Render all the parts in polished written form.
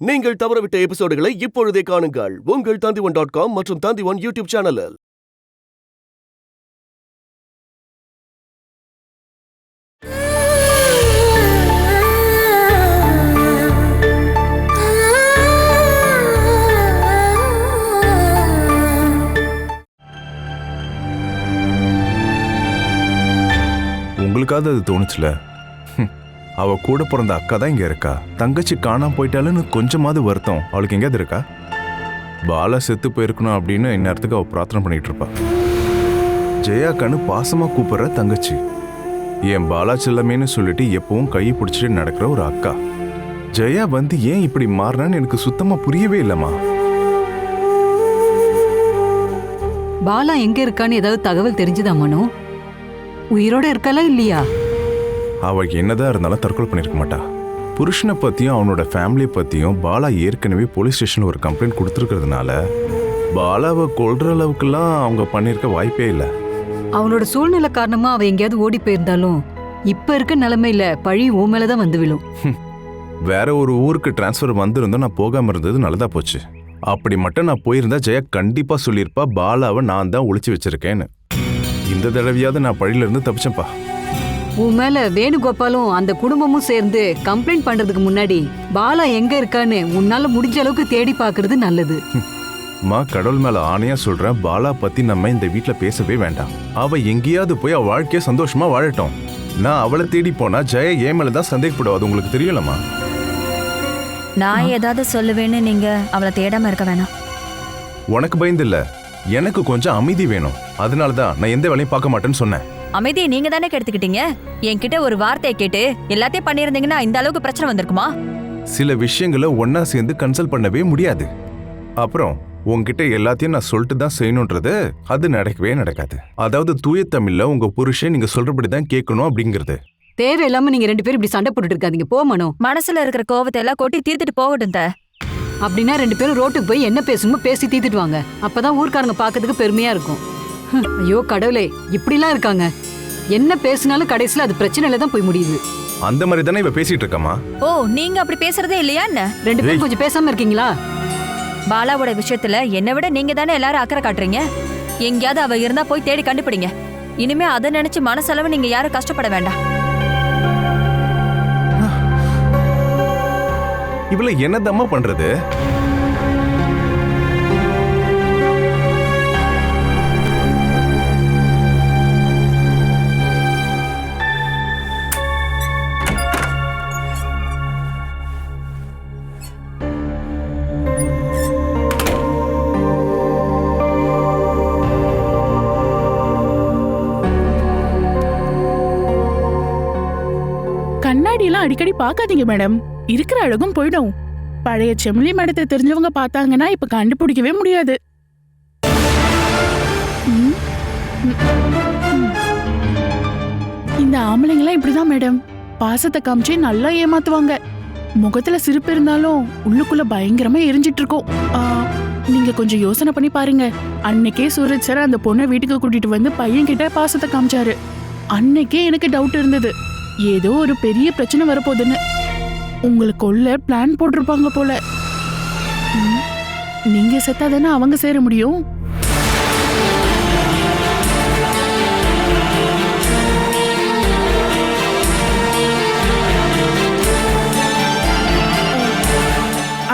நீங்கள் தவறவிட்ட எபிசோடுகளை இப்பொழுதே காணுங்கள் உங்கள் Tandivan.com மற்றும் Tandivan யூடியூப் சேனலில். உங்களுக்காவது அது தோணுச்சுல, அவ கூட பிறந்த அக்கா தான் இங்க இருக்கா. தங்கச்சி காணாம போயிட்டாலுன்னு கொஞ்சமாவது வருத்தம் அவளுக்கு எங்கேயாவது இருக்கா? பாலா செத்து போயிருக்கணும் அப்படின்னு இந்நேரத்துக்கு அவ பிரார்த்தனை பண்ணிட்டு இருப்பா. ஜெயாக்கான்னு பாசமா கூப்பிடுற தங்கச்சி, என் பாலா செல்லமேன்னு சொல்லிட்டு எப்பவும் கையை பிடிச்சிட்டு நடக்கிற ஒரு அக்கா. ஜெயா வந்து ஏன் இப்படி மாறினான்னு எனக்கு சுத்தமா புரியவே இல்லம்மா. பாலா எங்க இருக்கான்னு ஏதாவது தகவல் தெரிஞ்சுதா மனோ? உயிரோட இருக்காளா இல்லையா? அவ என்னதான் இருந்தாலும் தற்கொலை பண்ணிருக்க மாட்டா. புருஷனை பத்தியும் அவனோட ஃபேமிலியை பத்தியும் பாலா ஏற்கனவே போலீஸ் ஸ்டேஷன்ல ஒரு கம்ப்ளைண்ட் கொடுத்துருக்கிறதுனால பாலாவை கொல்ற அளவுக்குலாம் அவங்க பண்ணிருக்க வாய்ப்பே இல்லை. அவனோட சூழ்நிலை காரணமா அவ எங்கேயாவது ஓடி போயிருந்தாலும் இப்ப இருக்க நிலைமையில பழி ஓ மேலதான் வந்து விழும். வேற ஒரு ஊருக்கு டிரான்ஸ்ஃபர் வந்திருந்தோம், நான் போகாம இருந்தது நல்லதா போச்சு. அப்படி மட்டும் நான் போயிருந்தா ஜெயா கண்டிப்பா சொல்லியிருப்பா பாலாவை நான் தான் ஒளிச்சு வச்சிருக்கேன்னு. இந்த தடவையாவது நான் பழியில இருந்து தப்பிச்சேன்ப்பா. உன் மேல வேணுகோபாலும் அந்த குடும்பமும் சேர்ந்து கம்ப்ளைண்ட் பண்றதுக்கு முன்னாடி பாலா எங்க இருக்கான்னு உன்னால முடிஞ்ச அளவுக்கு தேடி பாக்குறது நல்லது. கடவுள் மேல ஆணையா சொல்றேன், பாலா பத்தி நம்ம இந்த வீட்டுல பேசவே வேண்டாம். அவ எங்கேயாவது போய் அவ வாழ்க்கைய சந்தோஷமா வாழட்டும். நான் அவளை தேடி போனா ஜெய ஏன் மேலதான் சந்தேகப்படுவாது, உங்களுக்கு தெரியலமா? நான் ஏதாவது சொல்லுவேன்னு நீங்க அவளை தேடாம இருக்க வேணாம். உனக்கு பயந்து இல்ல, எனக்கு கொஞ்சம் அமைதி வேணும். அதனாலதான் நான் எந்த வேலையும் பார்க்க மாட்டேன்னு சொன்னேன். அமைதியை நீங்க தானே கெடுத்துக்கிட்டீங்க. என்கிட்ட ஒரு வார்த்தையை கேட்டு எல்லாத்தையும் பண்ணிருந்தீங்கன்னா இந்த அளவுக்கு பிரச்சனை வந்திருக்குமா? சில விஷயங்களை ஒன்னா சேர்ந்து கன்சல்ட் பண்ணவே முடியாது. அப்புறம் உங்ககிட்ட எல்லாத்தையும் நான் சொல்லிட்டு தான் செய்யணும்ன்றது அது நடக்கவே நடக்காது. அதாவது தூய தமிழ்ல உங்க புருஷன் நீங்க சொல்றபடிதான் கேட்கணும் அப்படிங்கிறது. தேவையில்லாம நீங்க ரெண்டு பேரும் இப்படி சண்டை போட்டுட்டு இருக்காதீங்க. போ மனோ. மனசுல இருக்கிற கோவத்தை எல்லாம் கொட்டி தீர்த்துட்டு போகட்டும். அப்படின்னா ரெண்டு பேரும் ரோட்டுக்கு போய் என்ன பேசணுமோ பேசி தீர்த்துட்டு வாங்க. அப்பதான் ஊர்க்காரங்க பாக்கிறதுக்கு பெருமையா இருக்கும். ஐயோ கடவுளே, இப்படிலாம் இருக்காங்க. என்ன பேசினாலும் கடைசியில அது பிரச்சனையில தான் போய் முடியுது. அந்த மாதிரி தானே இவ பேசிட்டு இருக்கமா? ஓ, நீங்க அப்படி பேசுறதே இல்லையா என்ன? ரெண்டு பேரும் கொஞ்சம் பேசாம இருக்கீங்களா? பாலாவோட விஷயத்துல என்னை விட நீங்க தானே எல்லாரும் அக்கறை காட்டுறீங்க. எங்கேயாவது அவ இருந்தா போய் தேடி கண்டுபிடிங்க. இனிமே அதை நினைச்சு மனசளவு நீங்க யாரும் கஷ்டப்பட வேண்டாம். இவள என்னதம்மா பண்றது? கண்ணாடி எல்லாம் அடிக்கடி பாக்காதீங்க மேடம். இருக்கிற அழகும் போயிடும். பழைய செம்மலி மேடத்தை தெரிஞ்சவங்க பார்த்தாங்கன்னா இப்ப கண்டுபிடிக்கவே முடியாது. இந்த ஆம்பளைங்களாம் இப்படிதான் மேடம். பாசத்தை காமிச்சு நல்லா ஏமாத்துவாங்க. முகத்துல சிரிப்பு இருந்தாலும் உள்ளுக்குள்ள பயங்கரமா எரிஞ்சிட்டு இருக்கும். நீங்க கொஞ்சம் யோசனை பண்ணி பாருங்க. அன்னைக்கே சூரஜ் சார் அந்த பொண்ணை வீட்டுக்கு கூட்டிட்டு வந்து பையன் கிட்ட பாசத்தை காமிச்சாரு. அன்னைக்கே எனக்கு டவுட் இருந்தது, ஏதோ ஒரு பெரிய பிரச்சனை வரப்போகுதுன்னு. உங்களுக்கு கொல்ல பிளான் போட்டிருப்பாங்க போல. நீங்க செத்தாதானே அவங்க சேர முடியும்.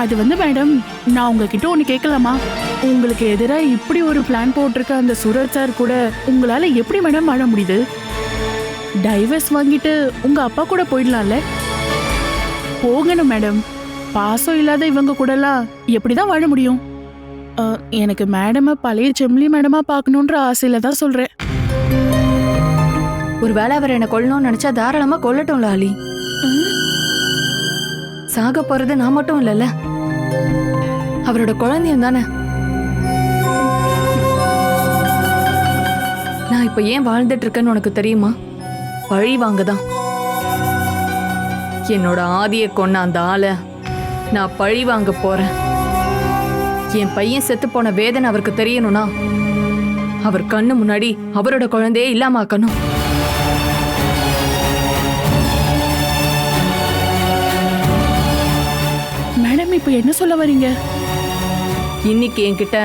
அது மேடம், நான் உங்ககிட்ட ஒண்ணு கேட்கலாமா? உங்களுக்கு எதிராக இப்படி ஒரு பிளான் போட்டிருக்க அந்த சூரஜ் சார் கூட உங்களால எப்படி மேடம் வாழ முடியுது? டைவர்ஸ் வாங்கிட்டு உங்க அப்பா கூட போயிடலாம்ல. போகணும் மேடம். பாசம் இல்லாத இவங்க கூடலாம் எப்படிதான் வாழ முடியும்? எனக்கு மேடம பழைய செம்லி மேடமா பார்க்கணுன்ற ஆசையில தான் சொல்றேன். ஒருவேளை அவர் என்ன கொல்லணும்னு நினைச்சா தாராளமா கொல்லட்டும்ல அலி. சாக போறது நான் மட்டும் இல்லைல்ல, அவரோட குழந்தையும் தானே. நான் இப்ப ஏன் வாழ்ந்துட்டு இருக்கேன்னு உனக்கு தெரியுமா? பழி வாங்கதான். என்னோட ஆதியை கொன்ன அந்த ஆளை நான் பழி வாங்க போறேன். என் பையன் செத்து போன வேதனை அவருக்கு தெரியணும்னா அவர் கண்ணு முன்னாடி அவரோட குழந்தையே இல்லாம ஆக்கணும். இப்ப என்ன சொல்ல வரீங்க? இன்னைக்கு என்கிட்ட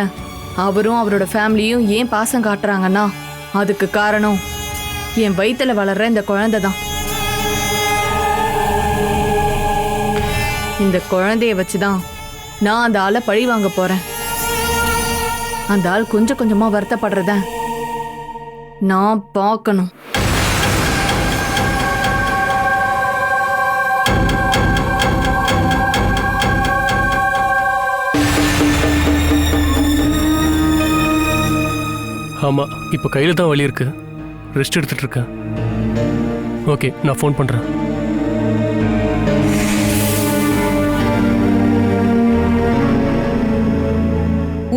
அவரும் அவரோட ஃபேமிலியும் ஏன் பாசம் காட்டுறாங்கன்னா அதுக்கு காரணம் என் வயித்துல வளர்ற இந்த குழந்தை தான். இந்த குழந்தைய வச்சுதான் நான் அந்த ஆளை பழி வாங்க போறேன். அந்த ஆள் கொஞ்சம் கொஞ்சமா வருத்தப்படுறத நான் பார்க்கணும். ஆமா, இப்போ கையில தான் வலி இருக்கு. ரெஸ்ட் எடுத்துட்டு இருக்கேன். ஓகே, நான் ஃபோன் பண்றேன்.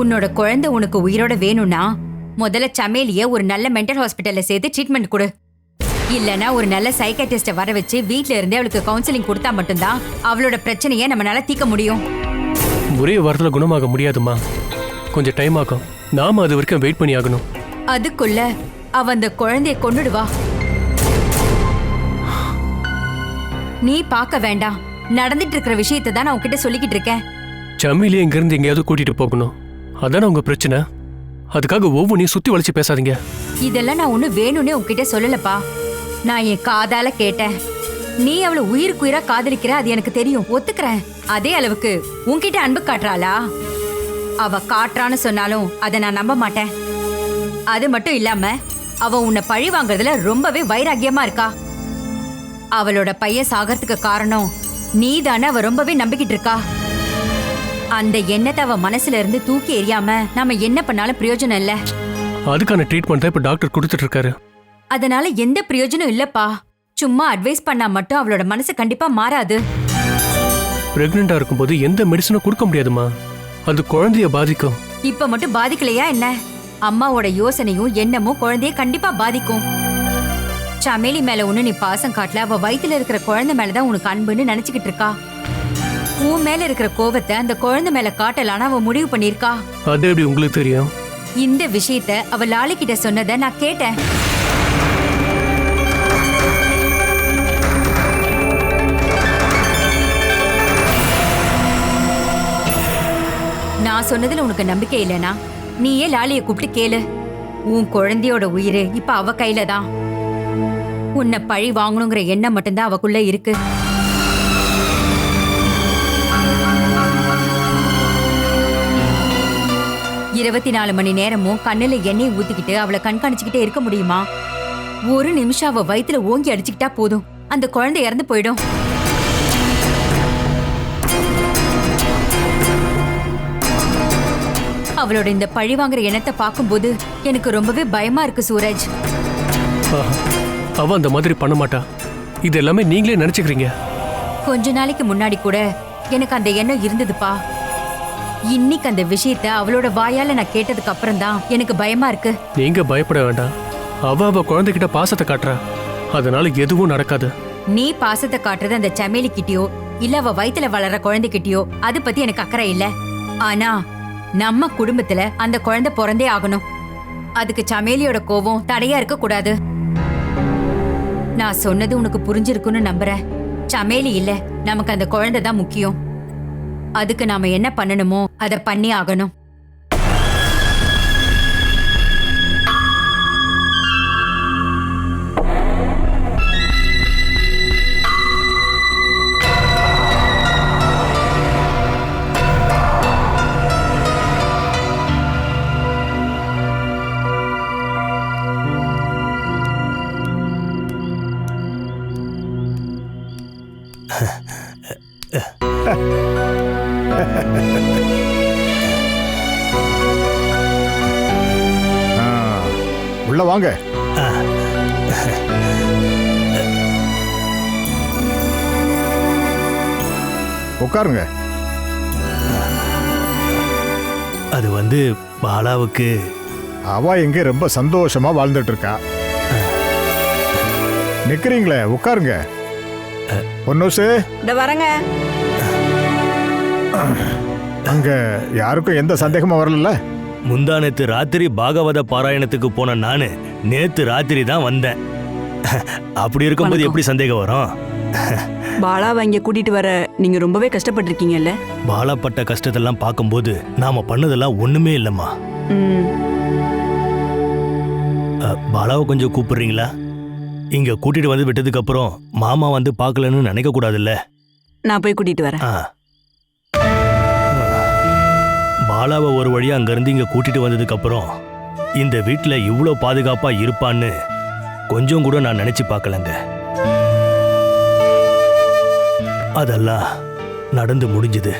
உன்னோட குழந்தை உனக்கு உயிரோட வேணும்னா முதல்ல சமேலிய ஒரு நல்ல மென்டல் ஹாஸ்பிட்டல்ல சேர்த்து ட்ரீட்மெண்ட் கொடு. இல்லனா ஒரு நல்ல சைக்காட்ரிஸ்ட வர வச்சு வீட்ல இருந்தே அவளுக்கு கவுன்சிலிங் கொடுத்தா மட்டும்தான் அவளோட பிரச்சனையை நம்மளால தீர்க்க முடியும். ஒரே வாரத்துல குணமாக முடியாதுமா, கொஞ்சம் டைம் ஆகும். நாம அது வரைக்கும் வெயிட் பண்ணி ஆகணும். அதுக்குள்ள அவ அந்த குழந்தைய கொன்னுடுவா. நீ பார்க்க வேண்டாம், நடந்துட்டு இருக்கிற விஷயத்தை தான் நான் உன்கிட்ட சொல்லிக்கிட்டு இருக்கேன். சமையலே இங்க இருந்து எங்கேயாவது கூட்டிட்டு போகணும், அதானே உங்க பிரச்சனை. அதுக்காக ஒவ்வொன்றையும் சுத்தி வளைச்சு பேசாதீங்க. இதெல்லாம் நான் ஒண்ணு வேணும்னே உன்கிட்ட சொல்லலப்பா. நான் என் காதால கேட்டேன். நீ அவளை உயிருக்குயிரா காதலிக்கிற, அது எனக்கு தெரியும், ஒத்துக்கிறேன். அதே அளவுக்கு உன்கிட்ட அன்பு காட்டுறாளா? அவ காட்டுறான்னு சொன்னாலும் அதை நான் நம்ப மாட்டேன். அது மட்டும் இல்லாம அவ உன்னை பழி வாங்குறதுல ரொம்பவே வைராகியமா இருக்கா. அவளோட பையன் சாகறதுக்கு காரணம் நீதானே அவ ரொம்பவே நம்பிக்கிட்டு இருக்கா. அந்த எண்ணத்தை அவ மனசுல இருந்து தூக்கி எறியாம நாம என்ன பண்ணாலும் பிரயோஜனம் இல்ல. அதுக்கான ட்ரீட்மெண்ட் தான் இப்ப டாக்டர் கொடுத்துட்டு இருக்காரு. அதனால எந்த பிரயோஜனம் இல்லப்பா. சும்மா அட்வைஸ் பண்ணா மட்டும் அவளோட மனசு கண்டிப்பா மாறாது. பிரெக்னெண்டா இருக்கும்போது எந்த மெடிசனும் கொடுக்க முடியாதுமா, அது குழந்தைய பாதிக்கும். இப்ப மட்டும் பாதிக்கலையா என்ன? அம்மாவோட யோசனையும் எண்ணமும் குழந்தைய கண்டிப்பா பாதிக்கும். சமேலி மேல ஒண்ணு நீ பாசம் காட்டல, அவ வயித்துல இருக்கிற குழந்தை மேலதான் உனக்கு அன்புன்னு நினைச்சுக்கிட்டு இருக்கா. உன் மேல இருக்கிற கோவத்தை அந்த குழந்தை மேல காட்டலான்னு அவ முடிவு பண்ணிருக்கா. அது எப்படி உங்களுக்கு தெரியும்? இந்த விஷயத்த அவ லாலி கிட்ட சொன்னதை நான் கேட்டேன். நான் சொன்னதுல உனக்கு நம்பிக்கை இல்லைனா நீயே லாலிய கூப்பிட்டு கேளு. உன் குழந்தையோட உயிரு இப்ப அவ கையில தான். உன்னை பழி வாங்கணுங்கிற எண்ணம் மட்டும்தான் அவக்குள்ள இருக்கு. இருபத்தி 4 மணி நேரமும் கண்ணுல எண்ணெய் ஊத்திக்கிட்டு அவளை கண்காணிச்சுக்கிட்டே இருக்க முடியுமா? ஒரு நிமிஷம் அவ வயித்துல ஓங்கி அடிச்சுக்கிட்டா போதும், அந்த குழந்தை இறந்து போயிடும். அவளோட இந்த பழி வாங்குற எண்ணத்தை பார்க்கும்போது எனக்கு ரொம்பவே பயமா இருக்கு சூரஜ். அவ அந்த மாதிரி பண்ண மாட்டா. இது எல்லாமே நீங்களே நினைச்சுக்கிறீங்க. கொஞ்ச நாளைக்கு முன்னாடி கூட எனக்கு அந்த எண்ணம் இருந்ததுப்பா. இன்னைக்கு அந்த விஷயத்த அவளோட வாயால நான் கேட்டதுக்கு அப்புறம் தான் எனக்கு பயமா இருக்கு. நீங்க பயப்பட வேண்டாம். அவ குழந்தைகிட்ட பாசத்தை காட்டுறா, அதனால எதுவும் நடக்காது. நீ பாசத்தை காட்டுறது அந்த சமேலி கிட்டயோ இல்ல அவ வயித்துல வளர்ற குழந்தைகிட்டயோ அது பத்தி எனக்கு அக்கறை இல்ல. ஆனா நம்ம குடும்பத்துல அந்த குழந்தை பிறந்தே ஆகணும். அதுக்கு சமேலியோட கோவம் தடையா இருக்க கூடாது. நான் சொன்னது உனக்கு புரிஞ்சிருக்குன்னு நம்புறேன். சமேலி இல்ல, நமக்கு அந்த குழந்தை தான் முக்கியம். அதுக்கு நாம என்ன பண்ணணுமோ அதை பண்ணி ஆகணும். உள்ள வாங்க. உட்காருங்க. அது வந்து பாலாவுக்கு அவ எங்க ரொம்ப சந்தோஷமா வாழ்ந்துட்டு இருக்கா. நிக்கிறீங்களே, உட்காருங்க. பொன்னூசு, இந்த வரங்க. அங்க யாருக்கும் எந்த சந்தேகமும் வரல? முந்தானத்து ராத்திரி பாகவத பாராயணத்துக்கு போன நானு நேத்து ராத்திரி தான் வந்தேன். அப்படி இருக்கும்போது எப்படி சந்தேகம் வரும்? பாலாவை இங்க கூட்டிட்டு வர நீங்க ரொம்பவே கஷ்டப்பட்டிருக்கீங்கல்ல. பாலாப்பட்ட கஷ்டத்தெல்லாம் பார்க்கும்போது நாம பண்ணதெல்லாம் ஒண்ணுமே இல்லம்மா. பாலாவை கொஞ்சம் கூப்பிடுறீங்களா? இங்க கூட்டிட்டு வந்து விட்டதுக்கு அப்புறம் மாமா வந்து பார்க்கலன்னு நினைக்க கூடாதுல்ல. நான் போய் கூட்டிட்டு வரேன். பாலாவை ஒரு வழியா அங்கிருந்து இங்க கூட்டிட்டு வந்ததுக்கு அப்புறம் இந்த வீட்டுல இவ்வளோ பாதுகாப்பா இருப்பான்னு கொஞ்சம் கூட நான் நினைச்சு பார்க்கலங்க. அதெல்லாம் நடந்து முடிஞ்சது.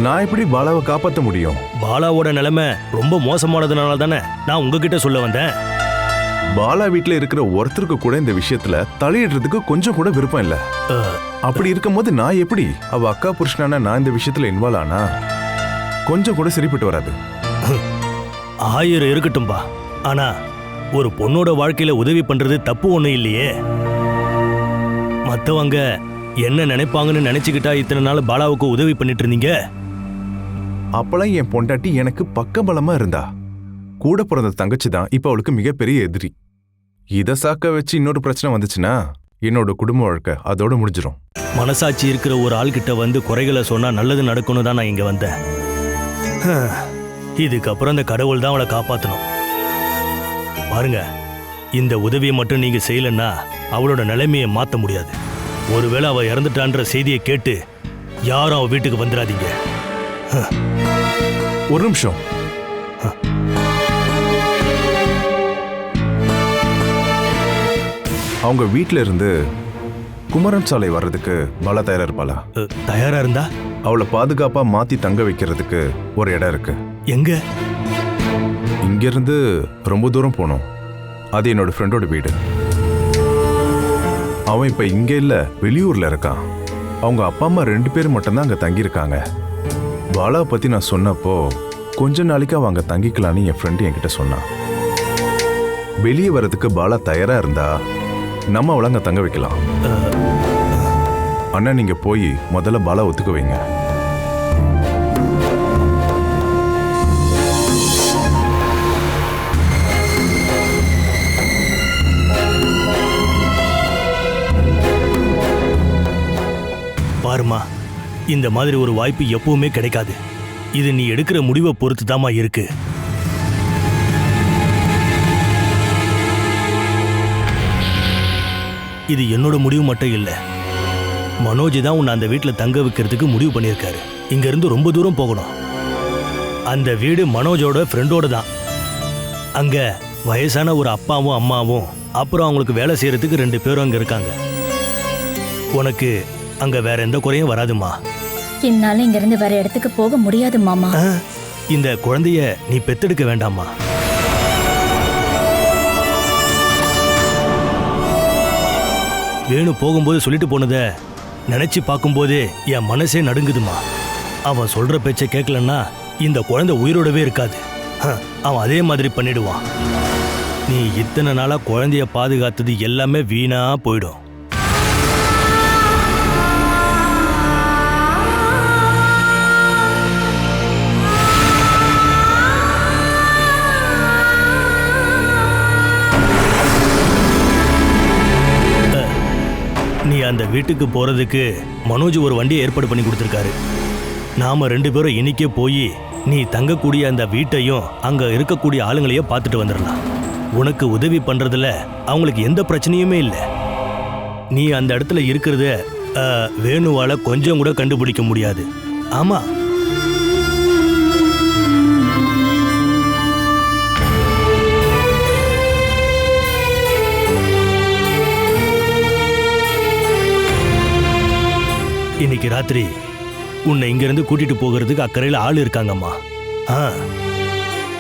நான் எப்படி பாலாவை காப்பாற்ற முடியும்? பாலாவோட நிலைமை ரொம்ப மோசமானதுனால தானே நான் உங்ககிட்ட சொல்ல வந்தேன். பாலா வீட்டுல இருக்கிற ஒருத்தருக்கு கூட இந்த விஷயத்துல தலையிடுறதுக்கு கொஞ்சம் கூட விருப்பம் இல்ல. அப்படி இருக்கும்போது நான் எப்படி அவ அக்கா புருஷனான நான் இந்த விஷயத்துல இன்வால்வ் ஆனா கொஞ்சம் கூட சரிப்பட்டு வராது. 1000 இருக்கட்டும்பா, ஆனா ஒரு பொண்ணோட வாழ்க்கையில உதவி பண்றது தப்பு ஒண்ணும் இல்லையே. மத்தவங்க என்ன நினைப்பாங்கன்னு நினைச்சுக்கிட்டா இத்தனை நாள் பாலாவுக்கு உதவி பண்ணிட்டு இருந்தீங்க. அப்பெல்லாம் என் பொண்டாட்டி எனக்கு பக்கபலமா இருந்தா. கூட பிறந்த தங்கச்சி தான் இப்ப அவளுக்கு மிகப்பெரிய எதிரி. இத சாக்க வச்சு இன்னொரு பிரச்சனை வந்துச்சுன்னா என்னோட குடும்ப வாழ்க்கை அதோட முடிஞ்சிடும். மனசாட்சி இருக்கிற ஒரு ஆள்கிட்ட வந்து குறைகளை சொன்னா நல்லது நடக்கணும் தான் நான் இங்க வந்தேன். இதுக்கப்புறம் அந்த கடவுள் தான் அவளை காப்பாத்தணும். பாருங்க, இந்த உதவியை மட்டும் நீங்க செய்யலன்னா அவளோட நிலைமையை மாத்த முடியாது. ஒருவேளை அவ இறந்துட்டான்ற செய்தியை கேட்டு யாரும் அவ வீட்டுக்கு வந்துடாதீங்க. ஒரு நிமிஷம். அவங்க வீட்டுல இருந்து குமரன் சாலை வர்றதுக்கு பாலா தயாரா இருப்பாளா? தயாரா இருந்தா அவளை பாதுகாப்பா மாத்தி தங்க வைக்கிறதுக்கு ஒரு இடம் இருக்கு. எங்க? இங்க இருந்து ரொம்ப தூரம் போனோம். அது என்னோட ஃப்ரெண்டோட வீடு. அவன் இப்ப இங்க இல்ல, வெளியூர்ல இருக்கான். அவங்க அப்பா அம்மா 2 பேர் மட்டும்தான் அங்க தங்கியிருக்காங்க. பாலா பத்தி நான் சொன்னப்போ கொஞ்ச நாளைக்கு அவன் அங்க தங்கிக்கலான்னு என் ஃப்ரெண்டு என்கிட்ட சொன்னான். வெளியே வர்றதுக்கு பாலா தயாரா இருந்தா நம்ம அவளை அங்க தங்க வைக்கலாம். அண்ணா, நீங்க போய் முதல்ல பாலா ஒத்துக்க வைங்க. பாருமா, இந்த மாதிரி ஒரு வாய்ப்பு எப்பவுமே கிடைக்காது. இது நீ எடுக்கிற முடிவை பொறுத்து தாமா இருக்கு. இது என்னோட முடிவு மட்டும் இல்ல. மனோஜ் தான் உன்னை அந்த வீட்டுல தங்க வைக்கிறதுக்கு முடிவு பண்ணியிருக்காரு. இங்க இருந்து ரொம்ப தூரம் போகணும். அந்த வீடு மனோஜோட ஃப்ரெண்டோட தான். அங்க வயசான ஒரு அப்பாவும் அம்மாவும் அப்புறம் அவங்களுக்கு வேலை செய்யறதுக்கு 2 பேரும் அங்க இருக்காங்க. உனக்கு அங்க வேற எந்த குறையும் வராதுமா. என்னால இங்க இருந்து வேற இடத்துக்கு போக முடியாது மாமா. இந்த குழந்தைய நீ பெத்தெடுக்க வேண்டாமா? வேணு போகும்போது சொல்லிட்டு போனதை நினைச்சு பார்க்கும்போதே என் மனசே நடுங்குதுமா. அவன் சொல்ற பேச்சை கேட்கலன்னா இந்த குழந்தை உயிரோடவே இருக்காது. அவன் அதே மாதிரி பண்ணிடுவான். நீ இத்தனை நாளா குழந்தைய பாதுகாத்தது எல்லாமே வீணா போயிடும். நீ அந்த வீட்டுக்கு போறதுக்கு மனோஜ் ஒரு வண்டியை ஏற்பாடு பண்ணி கொடுத்துருக்காரு. நாம 2 பேரும் இன்னைக்கே போய் நீ தங்கக்கூடிய அந்த வீட்டையும் அங்க இருக்கக்கூடிய ஆளுங்களையும் பார்த்துட்டு வந்துடலாம். உனக்கு உதவி பண்றதுல அவங்களுக்கு எந்த பிரச்சனையுமே இல்லை. நீ அந்த இடத்துல இருக்கிறத வேணுவால கொஞ்சம் கூட கண்டுபிடிக்க முடியாது. ஆமா, இன்னைக்கு ராத்திரி உன்னை இங்கிருந்து கூட்டிட்டு போகிறதுக்கு அக்கறையில் ஆள் இருக்காங்கம்மா.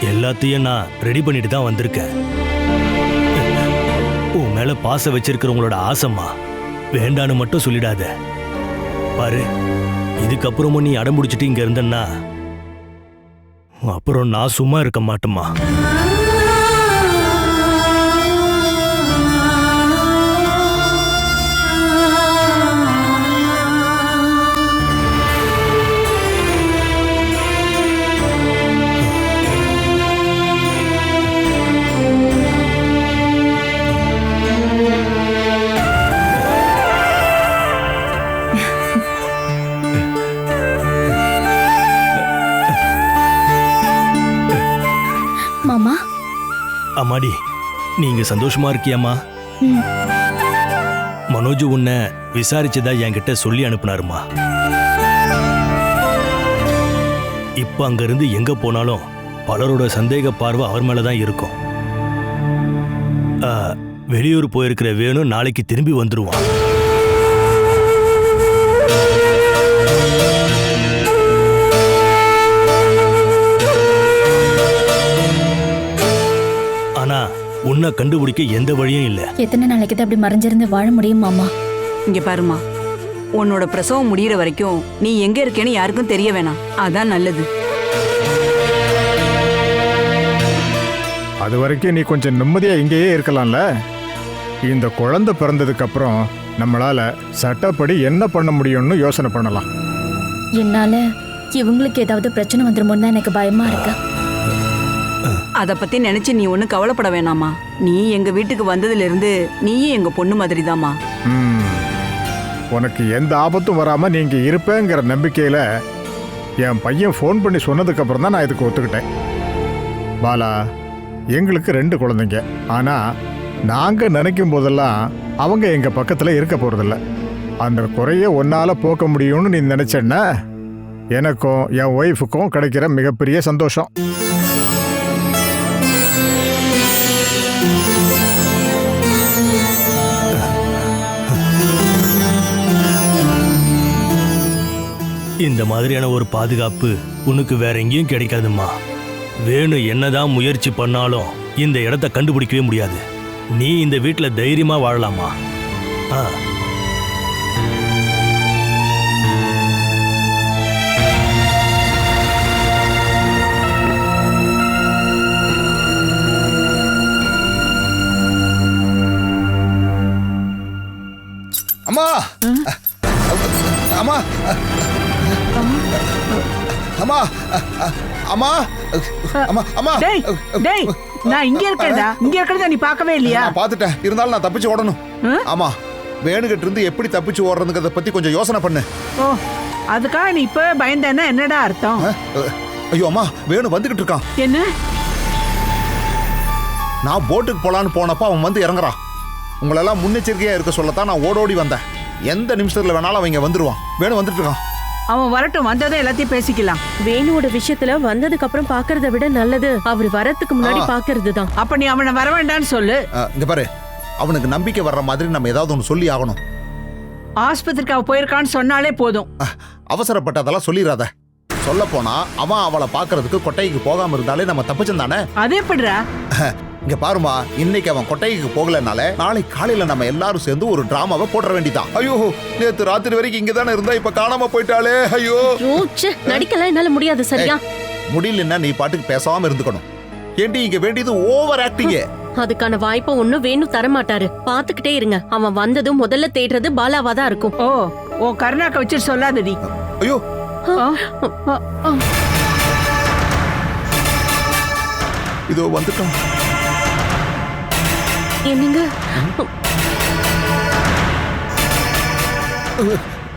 எல்லாத்தையும் நான் ரெடி பண்ணிட்டு தான் வந்திருக்கேன். உன் மேல பாசம் வச்சிருக்கிறவங்களோட ஆசைம்மா, வேண்டான்னு மட்டும் சொல்லிடாத. பாரு, இதுக்கப்புறமும் நீ அடம்பிடிச்சிட்டு இங்க இருந்தன்னா அப்புறம் நான் சும்மா இருக்க மாட்டேம்மா. அம்மாடி நீங்க சந்தோஷமா இருக்கியாம்மா? மனோஜ் உன்னை விசாரிச்சதா என்கிட்ட சொல்லி அனுப்புனாருமா. இப்ப அங்கிருந்து எங்க போனாலும் பலரோட சந்தேக பார்வை அவர் மேலதான் இருக்கும். வெளியூர் போயிருக்கிற வேணு நாளைக்கு திரும்பி வந்துருவான். ஆனா உன்னை கண்டுபிடிக்க எந்த வழியும் இல்ல. எத்தனை நாளைக்கு தான் அப்படி மறைஞ்சிருந்து வாழ முடியும் மாமா? இங்க பாருமா, உன்னோட பிரசவம் முடியற வரைக்கும் நீ எங்க இருக்கேன்னு யாருக்கும் தெரிய வேணாம். அதான் நல்லது. அது வரைக்கும் நீ கொஞ்சம் நிம்மதியா இங்கேயே இருக்கலாம்ல. இந்த குழந்தை பிறந்ததுக்கு அப்புறம் நம்மளால சட்டப்படி என்ன பண்ண முடியும்னு யோசனை பண்ணலாம். என்னால இவங்களுக்கு ஏதாவது பிரச்சனை வந்துருமோன்னு தான் எனக்கு பயமா இருக்கு. அத பத்தி நினைச்சு நீ ஒன்னும் கவலைப்பட வேணாமா. நீ எங்க வீட்டுக்கு வந்ததுல இருந்து நீயே எங்க பொண்ணு மாதிரிதாம்மா. உனக்கு எந்த ஆபத்தும் வராம நீ இங்க இருப்பேங்கிற நம்பிக்கையில என் பையன் ஃபோன் பண்ணி சொன்னதுக்கு அப்புறம் தான் நான் இதுக்கு ஒத்துக்கிட்டேன். பாலா, எங்களுக்கு 2 குழந்தைங்க. ஆனா நாங்க நினைக்கும் போதெல்லாம் அவங்க எங்க பக்கத்துல இருக்க போறதில்ல. அந்த குறைய ஒன்னால போக்க முடியும்னு நீ நினைச்சேன்னா எனக்கும் என் ஒய்ஃபுக்கும் கிடைக்கிற மிகப்பெரிய சந்தோஷம். இந்த மாதிரியான ஒரு பாதுகாப்பு உனக்கு வேற எங்கேயும் கிடைக்காதும்மா. வேணு என்னதான் முயற்சி பண்ணாலும் இந்த இடத்த கண்டுபிடிக்கவே முடியாது. நீ இந்த வீட்டுல தைரியமா வாழலாமா? அம்மா அம்மா அம்மா அம்மா அம்மா அம்மா டேய் டேய், நான் இங்க இருக்கேன்டா. இங்க இருக்கறத நீ பார்க்கவே இல்லையா? நான் பார்த்துட்டேன். இருந்தாலும் நான் தப்பிச்சு ஓடணும். ஆமா, வேணுகிட்ட இருந்து எப்படி தப்பிச்சு ஓடுறதுங்கறத பத்தி கொஞ்சம் யோசனை பண்ணு. ஓ, அதுக்காக நீ இப்ப பயந்தேன்னா என்னடா அர்த்தம்? ஐயோ அம்மா, வேணு வந்துகிட்டு இருக்கான். என்ன? நான் போட்டுக்கு போலான்னு போனப்ப அவன் வந்து இறங்குறான். உங்களெல்லாம் முன்னெச்சரிக்கையா இருக்க சொல்லத்தான் நான் ஓடோடி வந்தேன். எந்த நிமிஷத்துல வேணாலும் அவங்க வந்துருவான். வேணு வந்துட்டு இருக்கான். அவன் வரட்டும், வந்ததை எல்லாத்தையும் பேசிக்கலாம். வேணுவோட விஷயத்துல வந்ததுக்கு அப்புறம் பாக்குறத விட நல்லது அவர் வரத்துக்கு முன்னாடி பாக்குறது தான். அப்ப நீ அவனை வர வேண்டான்னு சொல்லு. இங்க பாரு, அவனுக்கு நம்பிக்கை வர்ற மாதிரி நம்ம ஏதாவது ஒன்று சொல்லி ஆகணும். ஆஸ்பத்திரிக்கு அவ போயிருக்கான்னு சொன்னாலே போதும். அவசரப்பட்ட அதெல்லாம் சொல்லிடாத. சொல்ல போனா அவன் அவளை பாக்குறதுக்கு கொட்டைக்கு போகாம இருந்தாலே நம்ம தப்பிச்சிருந்தானே. அது எப்படிடா? இங்க பாருமா, இன்னைக்கு அவன் கொட்டைக்கு போகலனால நாளைக்கு காலையில நம்ம எல்லாரும் சேர்ந்து ஒரு டிராமாவை போட வேண்டியதான். ஐயோ, நேத்து ராத்திரி வரைக்கும் இங்க தானே இருந்தா, இப்ப காணாம போயிட்டாளே. ஐயோ, நடிக்கலாம் என்னால முடியாது. சரியா? முடியலன்னா நீ பாட்டுக்கு பேசாம இருந்துக்கணும். ஏண்டி இங்க வேண்டியது ஓவர் ஆக்டிங். அதுக்கான வாய்ப்பை ஒன்னும் வேணும் தரமாட்டாரு. பாத்துக்கிட்டே இருங்க. அவன் வந்ததும் முதல்ல தேடுறது பாலாவா தான் இருக்கும். ஓ, ஓ கருணாக்க வச்சு சொல்லாதடி. ஐயோ, இதோ வந்துட்டோம். என்னங்க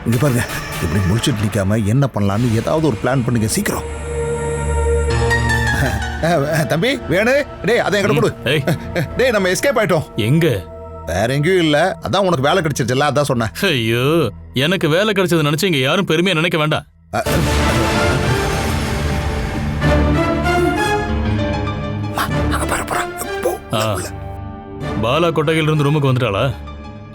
இங்க பாருங்க, இப்படி முடிச்சுட்டு நிக்காம என்ன பண்ணலாம்னு ஏதாவது ஒரு பிளான் பண்ணுங்க சீக்கிரம். தம்பி வேணு, டேய் அதை எங்க கொடு. டேய், நம்ம எஸ்கேப் ஆயிட்டோம். எங்க? வேற எங்கேயும் இல்ல. அதான் உனக்கு வேலை கிடைச்சிருச்சுல்ல, அதான் சொன்னேன். ஐயோ, எனக்கு வேலை கிடைச்சது நினைச்சு இங்க யாரும் பெருமையா நினைக்க வேண்டாம். பாலா கொட்டையில் இருந்து ரூமுக்கு வந்துட்டாளா?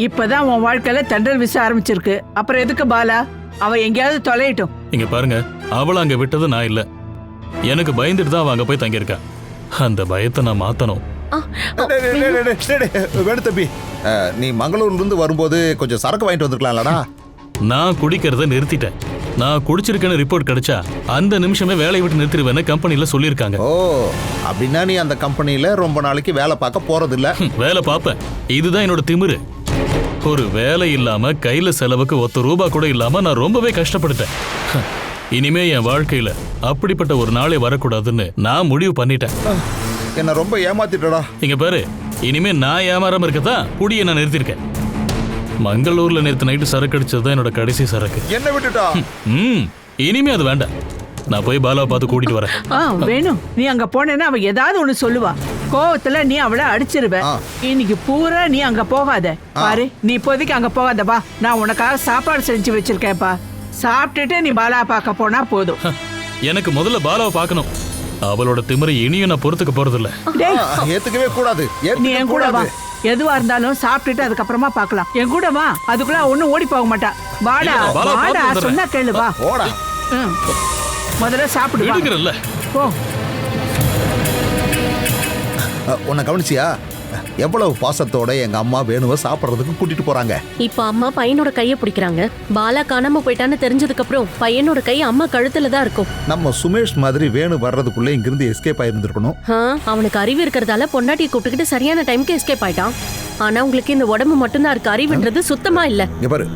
இப்பதான் உன் வாழ்க்கையில தண்டல் விச ஆரம்பிச்சிருக்கு. அப்புறம் எதுக்கு பாலா? அவ எங்கேயாவது தொலையட்டும். இங்க பாருங்க, அவளை அங்க விட்டது நான் இல்ல. எனக்கு பயந்துட்டு தான் அவ அங்க போய் தங்கியிருக்கா. அந்த பயத்தை நான் மாத்தணும். வேணு தம்பி, நீ மங்களூர்ல இருந்து வரும்போது கொஞ்சம் சரக்கு வாங்கிட்டு வந்திருக்கலாம்லடா. நான் குடிக்கிறத நிறுத்திட்டேன். நான் குடிச்சிருக்கேன்னு ரிப்போர்ட் கிடைச்சா அந்த நிமிஷமே வேலையை விட்டு நிறுத்திடுவேன்னு கம்பெனில சொல்லியிருக்காங்க. ஓ, அப்படின்னா நீ அந்த கம்பெனில ரொம்ப நாளைக்கு வேலை பார்க்க போறது இல்ல? வேலை பார்ப்பேன். இதுதான் என்னோட திமிரு. ஒரு வேலை இல்லாம கையில செலவுக்கு ₹1 கூட இல்லாம நான் ரொம்பவே கஷ்டப்பட்டுட்டேன். இனிமே என் வாழ்க்கையில அப்படிப்பட்ட ஒரு நாளே வரக்கூடாதுன்னு நான் முடிவு பண்ணிட்டேன். என்ன ரொம்ப ஏமாத்திட்டடா. இங்க பாரு, இனிமே நான் ஏமாறாம இருக்கதான் குடியை நான் நிறுத்திருக்கேன். மங்களூர்ல நேற்று நைட்டு சரக்கு அடிச்சதுதான் என்னோட கடைசி சரக்கு. என்ன விட்டுட்டா? இனிமே அது வேண்டாம். நான் போய் பாலாவை பார்த்து கூட்டிட்டு வரேன். வேணும், நீ அங்க போனேன்னா அவ ஏதாவது ஒண்ணு சொல்லுவா. கோவத்துல நீ அவளை அடிச்சிருவ. இன்னைக்கு பூரா நீ அங்க போகாத. பாரு, நீ இப்போதைக்கு அங்க போகாத. வா, நான் உனக்காக சாப்பாடு செஞ்சு வச்சிருக்கேன்ப்பா. சாப்பிட்டுட்டு நீ பாலா பார்க்க போனா போதும். எனக்கு முதல்ல பாலாவை பார்க்கணும். அவளோட திமிரை இனியும் நான் பொறுத்துக்க போறதில்ல. ஏத்துக்கவே கூடாது. நீ என் கூட வா. எதுவா இருந்தாலும் சாப்பிட்டுட்டு அதுக்கப்புறமா பார்க்கலாம். என் கூட வா. அதுக்குள்ள ஒண்ணும் ஓடி போக மாட்டா. வாடா வாடா, சொன்னா கேளு. வா போடா. முதல்ல சாப்பிடு. போ. உன்னை கவனிச்சியா? எவ்வளவு பாசத்தோட எங்க அம்மா வேணுவ சாப்பிடறதுக்கு கூட்டிட்டு போறாங்க. இப்ப அம்மா பையனோட கைய பிடிக்கிறாங்க. பாலா காணாம போயிட்டான்னு தெரிஞ்சதுக்கு அப்புறம் பையனோட கை அம்மா கழுத்துல தான் இருக்கும். நம்ம சுமேஷ் மாதிரி வேணு வர்றதுக்குள்ள இங்கிருந்து எஸ்கேப் ஆயிருந்திருக்கணும். அவனுக்கு அறிவு இருக்கிறதால பொண்டாட்டியை கூப்பிட்டுக்கிட்டு சரியான டைமுக்கு எஸ்கேப் ஆயிட்டான். ஆனா உங்களுக்கு இந்த உடம்பு மட்டும்தான் இருக்கு, அறிவுன்றது சுத்தமா இல்ல. இங்க பாரு,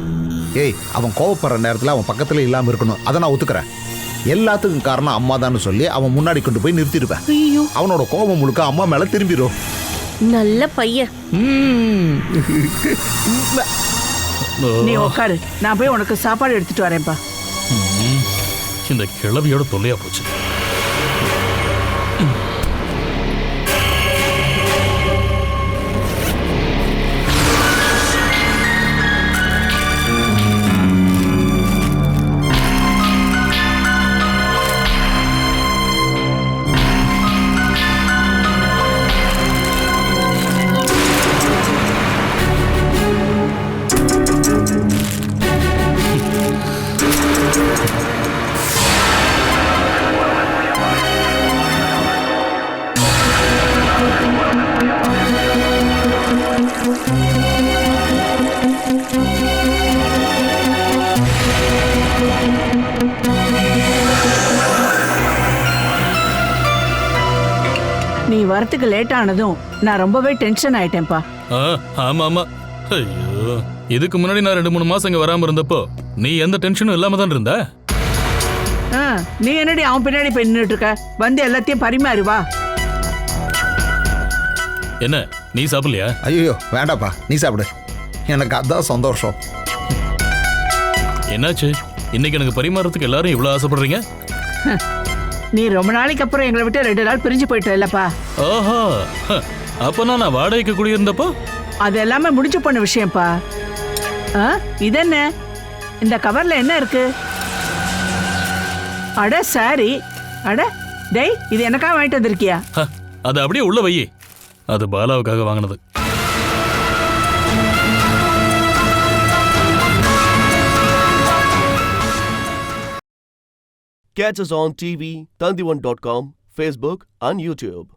ஏய், அவன் கோவப்படுற நேரத்துல அவன் பக்கத்துல இல்லாம இருக்கணும். அதை நான் ஒத்துக்கிறேன். எல்லாத்துக்கும் காரணம் அம்மா தான் சொல்லி அவன் முன்னாடி கொண்டு போய் நிறுத்திடுவேன். அவனோட கோபம் முழுக்க அம்மா மேல திரும்பிடும். நல்ல பையன். நீ உட்காரு, நான் போய் உனக்கு சாப்பாடு எடுத்துட்டு வரேன்ப்பா. இந்த கிழவியோட தொல்லையா போச்சு. நீ வரத்துக்கு லேட் ஆனதும் நான் ரொம்பவே டென்ஷன் ஆயிட்டேன்ப்பா. ஆமா ஆமா. ஐயோ, இதுக்கு முன்னாடி நான் 2-3 மாசம் இங்க வராம இருந்தப்போ நீ எந்த டென்ஷனும் இல்லாம தான் இருந்த. நீ என்னடி அவன் பின்னாடி போய் நின்றுட்டு இருக்க? வந்து எல்லாத்தையும் பரிமாறி வா. என்ன, நீ சாப்பிடலையா? ஐயோ வேண்டாப்பா, நீ சாப்பிடு. எனக்கு அதான் சந்தோஷம். என்னாச்சு, இன்னைக்கு எனக்கு பரிமாறதுக்கு எல்லாரும் இவ்வளவு ஆசைப்படுறீங்க? நீ ரொம்ப நாளைக்கு அப்புறம் எங்களை விட்டு 2 நாள் பிரிஞ்சு போயிட்ட இல்லப்பா. ஓஹோ, அப்ப நான் வாடகைக்கு குடியிருந்தப்போ அது எல்லாமே முடிஞ்சு போன விஷயம்ப்பா. இது என்ன, இந்த கவர்ல என்ன இருக்கு? அட சாரி. அட டேய், இது எனக்காக வாங்கிட்டு வந்திருக்கியா? அது அப்படியே உள்ள வை. அது பாலாவுக்காக வாங்கினது. Catch us on TV, Tandivan.com, Facebook and YouTube.